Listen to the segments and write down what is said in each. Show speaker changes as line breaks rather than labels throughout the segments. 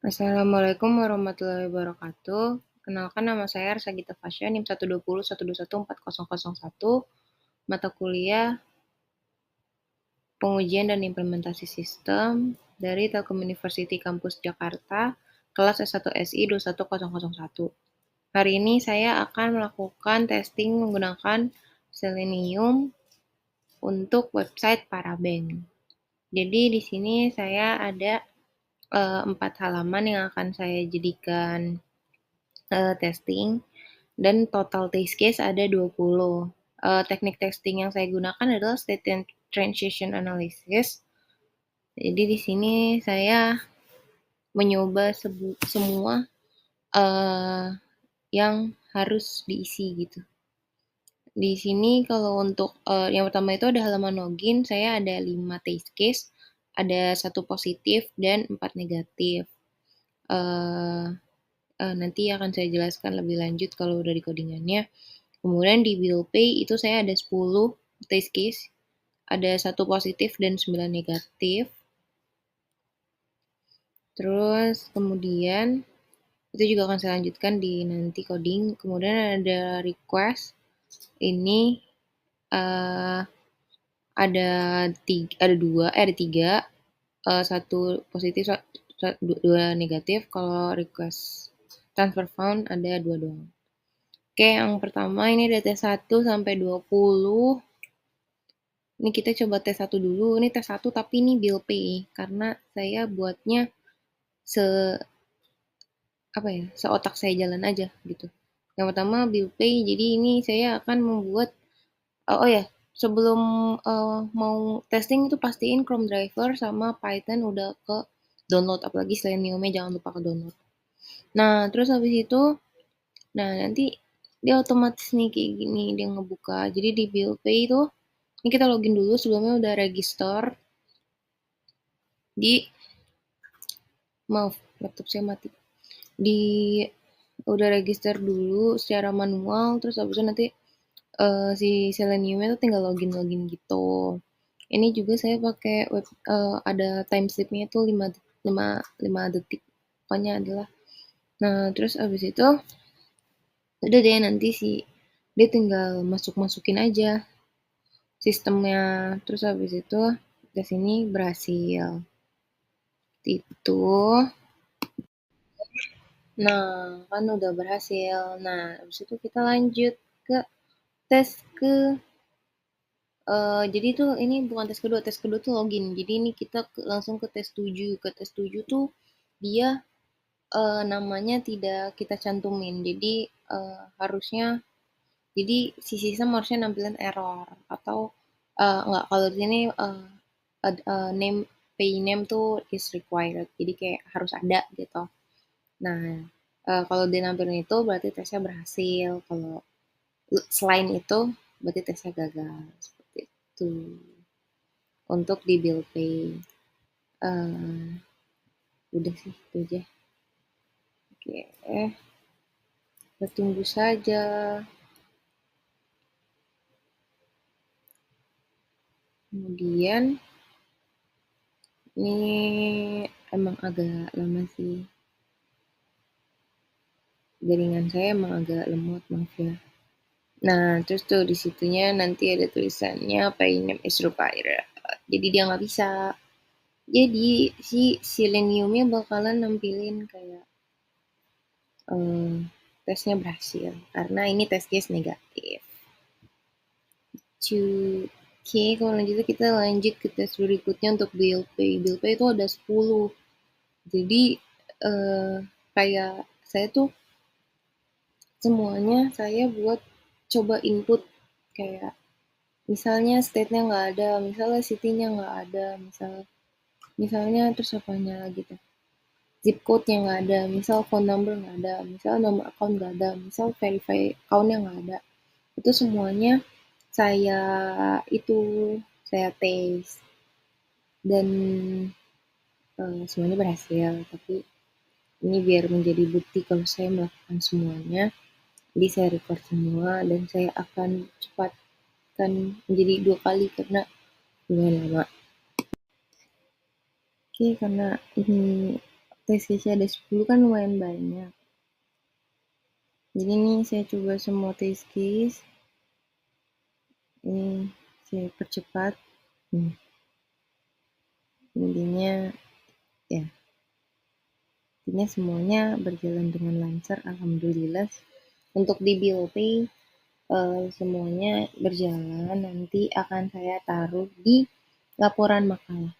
Assalamualaikum warahmatullahi wabarakatuh. Kenalkan nama saya Arsa Gita Fasya, NIM 120121401, mata kuliah Pengujian dan Implementasi Sistem dari Telkom University Kampus Jakarta, kelas S1 SI 21001. Hari ini saya akan melakukan testing menggunakan Selenium untuk website Parabank. Jadi di sini saya ada 4 halaman yang akan saya jadikan testing, dan total test case ada 20. Teknik testing yang saya gunakan adalah state and transition analysis. Jadi di sini saya mencoba semua yang harus diisi gitu. Di sini kalau untuk yang pertama itu ada halaman login, saya ada 5 test case, ada 1 positif dan 4 negatif. Nanti akan saya jelaskan lebih lanjut kalau udah di codingannya. Kemudian di bill pay itu saya ada 10 test case, ada 1 positif dan 9 negatif. Terus kemudian itu juga akan saya lanjutkan di nanti coding. Kemudian ada request, ini ada 3, 1 positif, 2 negatif. Kalau request transfer fund ada 2 doang. Oke, yang pertama ini ada tes 1 sampai 20. Ini kita coba tes 1 dulu. Ini tes 1 tapi ini bill pay karena saya buatnya seotak saya jalan aja gitu. Yang pertama bill pay. Jadi ini saya akan membuat sebelum mau testing itu pastiin Chrome driver sama Python udah ke download, apalagi Selenium-nya jangan lupa ke download. Nah, terus habis itu nanti dia otomatis nih kayak gini dia ngebuka. Jadi di bill pay itu ini kita login dulu, sebelumnya udah register di laptop saya mati. Udah register dulu secara manual, terus habis itu nanti si Selenium-nya tuh tinggal login gitu. Ini juga saya pakai ada time slip-nya tuh 5 detik. Pokoknya adalah. Nah, terus habis itu udah deh nanti dia tinggal masukin aja sistemnya. Terus habis itu ke sini berhasil. Itu. Nah, kan udah berhasil. Nah, habis itu kita lanjut ke tes jadi tuh ini bukan tes kedua tuh login. Jadi ini kita langsung ke tes 7. Ke tes 7 tuh dia namanya tidak kita cantumin. Jadi harusnya si sistem harusnya nampilin error atau enggak, kalau di sini name pay name tuh is required. Jadi kayak harus ada gitu. Nah, kalau dia nampilin itu berarti tesnya berhasil. Kalau selain itu berarti tesnya gagal. Seperti itu. Untuk di bill pay. Udah sih, itu aja. Oke, kita tunggu saja. Kemudian ini emang agak lama sih. Jaringan saya emang agak lemot, maaf ya. Nah, terus tuh di situnya nanti ada tulisannya pay name is required. Jadi dia nggak bisa. Jadi si Selenium-nya bakalan nampilin kayak tesnya berhasil karena ini tes case negatif. Oke, kalau lanjutnya kita lanjut ke tes berikutnya untuk bill pay. Bill pay itu ada 10. Jadi kayak saya tuh semuanya saya buat coba input kayak misalnya state-nya nggak ada, misalnya city-nya nggak ada, misalnya terus apanya lagi tuh, zip code-nya nggak ada, misal phone number nggak ada, misal nomor account nggak ada, misal verify account-nya nggak ada. Itu semuanya saya tes dan semuanya berhasil. Tapi ini biar menjadi bukti kalau saya melakukan semuanya, jadi saya record semua dan saya akan cepatkan menjadi 2 kali karena lumayan lama. Oke, karena ini test case ada 10 kan lumayan banyak. Jadi nih saya coba semua test case. Ini saya percepat. Intinya ya, intinya semuanya berjalan dengan lancar, alhamdulillah. Untuk di bill pay semuanya berjalan, nanti akan saya taruh di laporan makalah.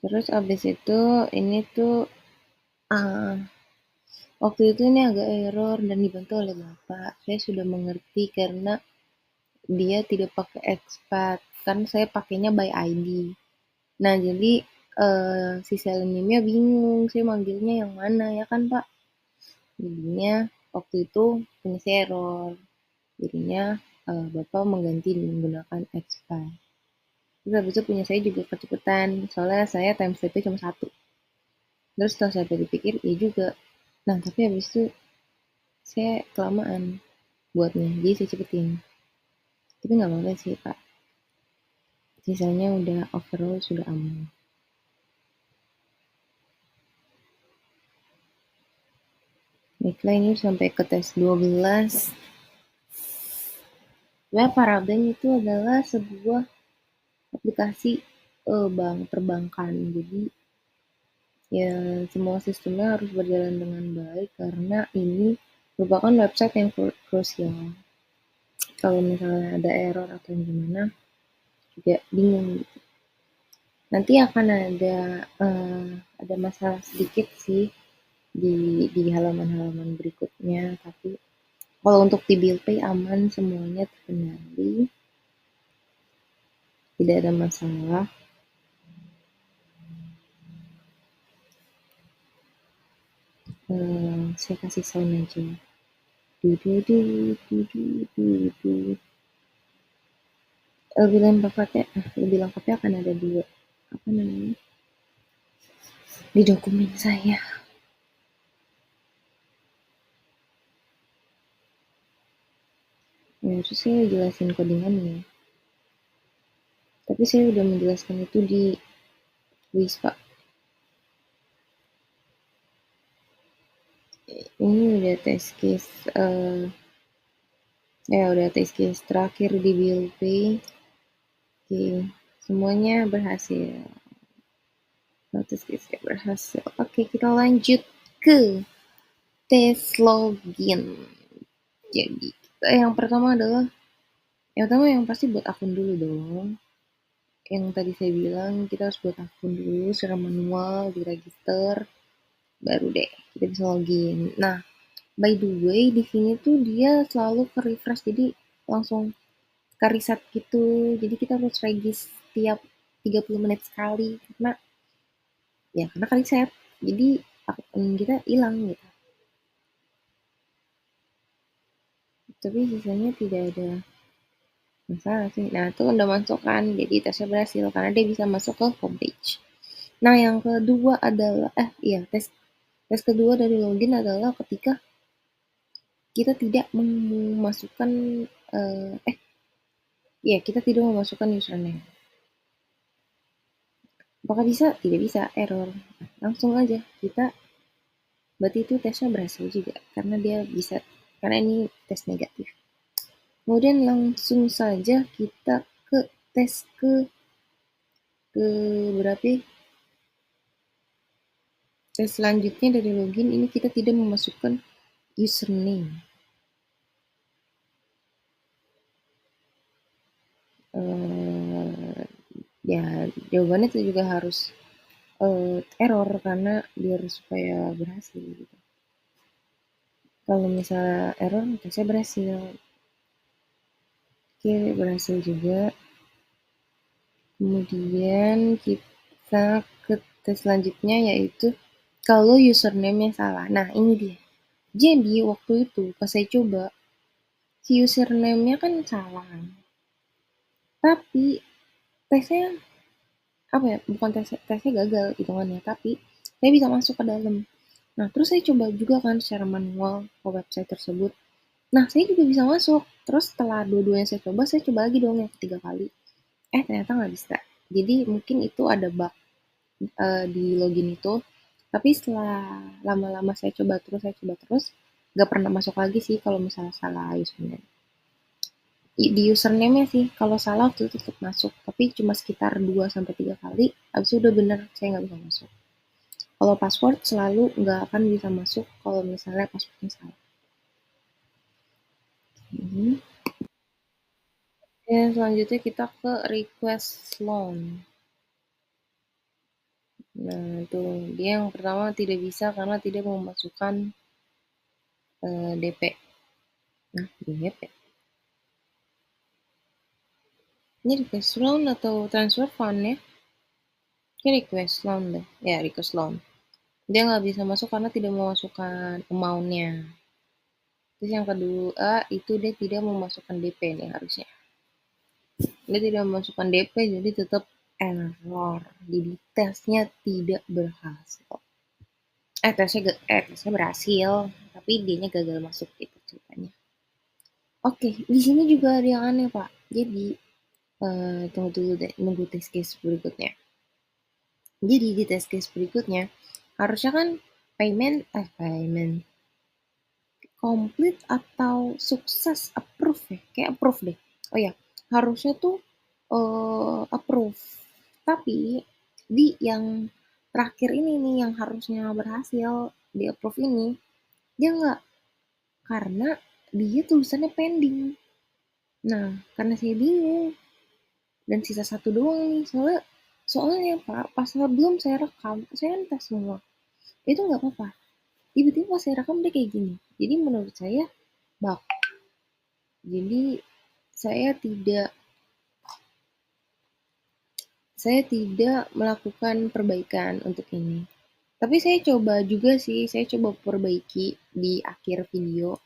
Terus abis itu ini tuh waktu itu ini agak error dan dibantu oleh Bapak. Saya sudah mengerti karena dia tidak pakai expat, kan saya pakainya by ID. Nah, jadi si Selenimnya bingung, saya manggilnya yang mana ya kan Pak? Jadinya waktu itu punya saya error. Jadinya Bapak mengganti menggunakan expat. Terus habis itu punya saya juga kecepatan, soalnya saya time step cuma 1. Terus setelah saya pikir, ya juga. Nah, tapi habis itu saya kelamaan buatnya, jadi saya cepetin. Tapi nggak apa-apa sih, Pak. Sisanya udah overall sudah aman. Baiklah, ini sampai ke tes 12. Ya, Parabank itu adalah sebuah aplikasi bank perbankan. Jadi ya semua sistemnya harus berjalan dengan baik karena ini merupakan website yang krusial. Kalau misalnya ada error atau gimana, juga bingung gitu. Nanti akan ada masalah sedikit sih di halaman-halaman berikutnya, tapi kalau untuk di bill pay aman, semuanya terkendali, tidak ada masalah. Saya kasih sound aja. Lebih lengkapnya akan ada 2 apa namanya di dokumen saya. Ya, terus saya jelasin codingannya. Tapi saya udah menjelaskan itu di Wispa. Ini udah test case udah test case terakhir di bill pay. Oke, semuanya berhasil. Test case berhasil. Oke, kita lanjut ke tes login. Jadi yang pertama yang pasti buat akun dulu dong. Yang tadi saya bilang kita harus buat akun dulu secara manual, di register, baru deh kita bisa login. Nah, by the way di sini tuh dia selalu ke refresh, jadi langsung ke reset gitu. Jadi kita harus register tiap 30 menit sekali karena ke reset. Jadi akun kita hilang gitu. Tapi sisanya tidak ada masalah sih. Nah, itu udah masuk kan, jadi tesnya berhasil karena dia bisa masuk ke homepage. Nah, yang kedua adalah tes kedua dari login adalah ketika kita tidak memasukkan kita tidak memasukkan username. Apakah bisa? Tidak bisa, error. Langsung aja kita berarti itu tesnya berhasil juga karena ini tes negatif. Kemudian langsung saja kita ke tes ke berapa? Tes selanjutnya dari login ini kita tidak memasukkan username. Jawabannya itu juga harus error karena biar supaya berhasil gitu. Kalau misalnya error, tesnya berhasil. Oke, berhasil juga. Kemudian kita ke tes selanjutnya yaitu kalau username-nya salah. Nah, ini dia. Jadi waktu itu pas saya coba, si username-nya kan salah. Tapi tesnya bukan tesnya gagal hitungannya, tapi saya bisa masuk ke dalam. Nah, terus saya coba juga kan secara manual ke website tersebut. Nah, saya juga bisa masuk. Terus setelah dua-duanya saya coba lagi dong yang ketiga kali. Ternyata nggak bisa. Jadi mungkin itu ada bug di login itu. Tapi setelah lama-lama saya coba terus, nggak pernah masuk lagi sih kalau misalnya salah username. Di username-nya sih, kalau salah waktu itu tetap masuk, tapi cuma sekitar 2 sampai 3 kali, habis itu udah bener, saya nggak bisa masuk. Kalau password selalu nggak akan bisa masuk kalau misalnya passwordnya salah. Mhm. Dan selanjutnya kita ke request loan. Nah, itu dia yang pertama tidak bisa karena tidak memasukkan DP. Nah, DP. Ini request loan atau transfer fund ya? Ini request loan deh. Ya, request loan. Dia nggak bisa masuk karena tidak memasukkan amount-nya. Terus yang kedua, itu dia tidak memasukkan DP nih harusnya. Dia tidak memasukkan DP, jadi tetap error. Jadi tesnya tidak berhasil. Tesnya berhasil, tapi dianya gagal masuk gitu ceritanya. Oke, di sini juga ada yang aneh, Pak. Jadi, tunggu dulu deh, nunggu test case berikutnya. Jadi di test case berikutnya, harusnya kan payment complete atau sukses approve ya, kayak approve deh. Oh ya, harusnya tuh approve. Tapi di yang terakhir ini nih yang harusnya berhasil di approve ini, dia nggak, karena dia tulisannya pending. Nah, karena saya bingung dan sisa satu doang nih, soalnya Pak, pas belum saya rekam, saya kan tes semua. Itu nggak apa-apa. Tiba-tiba pas saya rekam dia kayak gini. Jadi menurut saya bug. Jadi saya tidak saya tidak melakukan perbaikan untuk ini. Tapi saya coba juga sih, saya coba perbaiki di akhir video.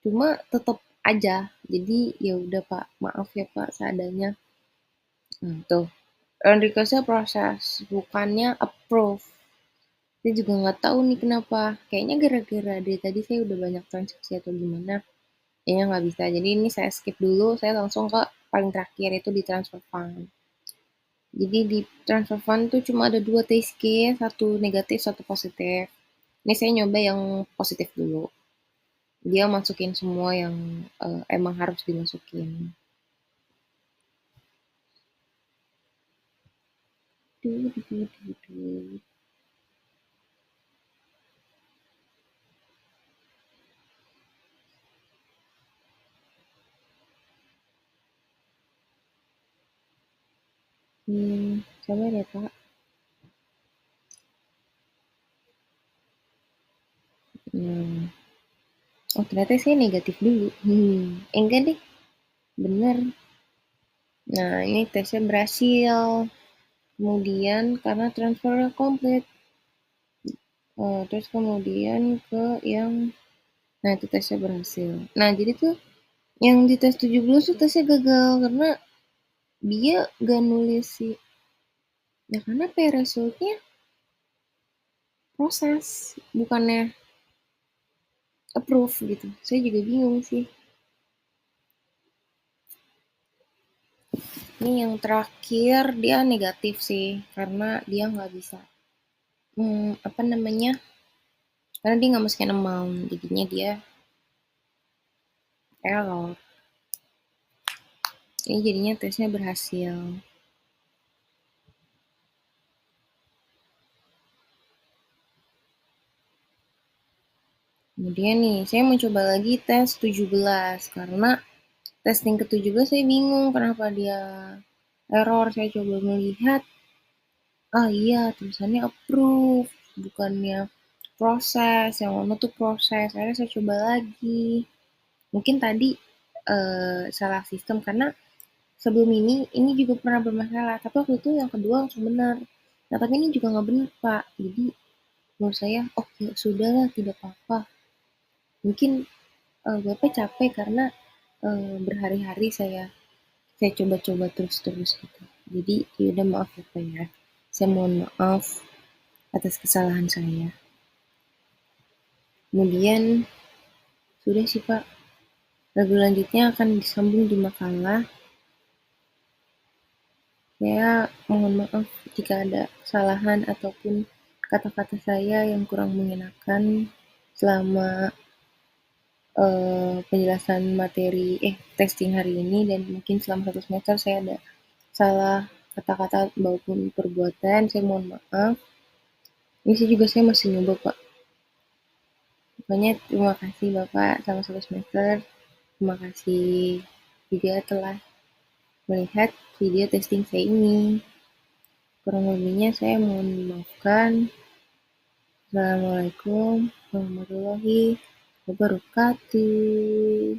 Cuma tetap aja. Jadi ya udah Pak, maaf ya Pak seadanya. Tuh. Friend request-nya proses, bukannya approve. Saya juga nggak tahu nih kenapa. Kayaknya gara-gara dari tadi saya udah banyak transaksi atau gimana. Kayaknya nggak bisa. Jadi ini saya skip dulu, saya langsung ke paling terakhir itu di transfer fund. Jadi di transfer fund tuh cuma ada 2 test case, satu negatif, satu positif. Ini saya nyoba yang positif dulu. Dia masukin semua yang emang harus dimasukin. Duh, duh, duh, duh. Sabar ya Pak. Hmm. Oh ternyata saya negatif dulu. Enggak deh, bener. Nah ini tesnya berhasil. Kemudian karena transfernya komplit. Terus kemudian ke yang, nah itu tesnya berhasil. Nah jadi tuh yang di tes 17 tuh tesnya gagal karena dia gak nulis sih. Ya karena pay resultnya proses, bukannya approve gitu. Saya juga bingung sih. Ini yang terakhir dia negatif sih karena dia nggak bisa apa namanya, karena dia nggak masukin amount, jadinya dia error. Ini jadinya tesnya berhasil. Kemudian nih, saya mau coba lagi tes 17 karena testing ke-17 saya bingung kenapa dia error. Saya coba melihat, iya tulisannya approve, bukannya proses. Yang mana tuh proses. Akhirnya saya coba lagi. Mungkin tadi salah sistem karena sebelum ini juga pernah bermasalah. Tapi waktu itu yang kedua langsung benar. Nah tapi ini juga nggak benar Pak. Jadi menurut saya, oh ya sudahlah tidak apa-apa. Mungkin Bapak capek karena berhari-hari saya coba-coba terus-terus gitu. Jadi ya udah maaf ya Pak ya. Saya mohon maaf atas kesalahan saya. Kemudian sudah sih Pak. Lagu lanjutnya akan disambung di makalah. Saya mohon maaf jika ada kesalahan ataupun kata-kata saya yang kurang mengenakan selama penjelasan materi testing hari ini, dan mungkin selama 1 semester saya ada salah kata-kata maupun perbuatan, saya mohon maaf. Ini saya masih nyoba, Pak. Pokoknya terima kasih Bapak selama 1 semester. Terima kasih juga telah melihat video testing saya ini. Kurang lebihnya saya mohon dimaafkan. Assalamualaikum warahmatullahi wabarakatuh.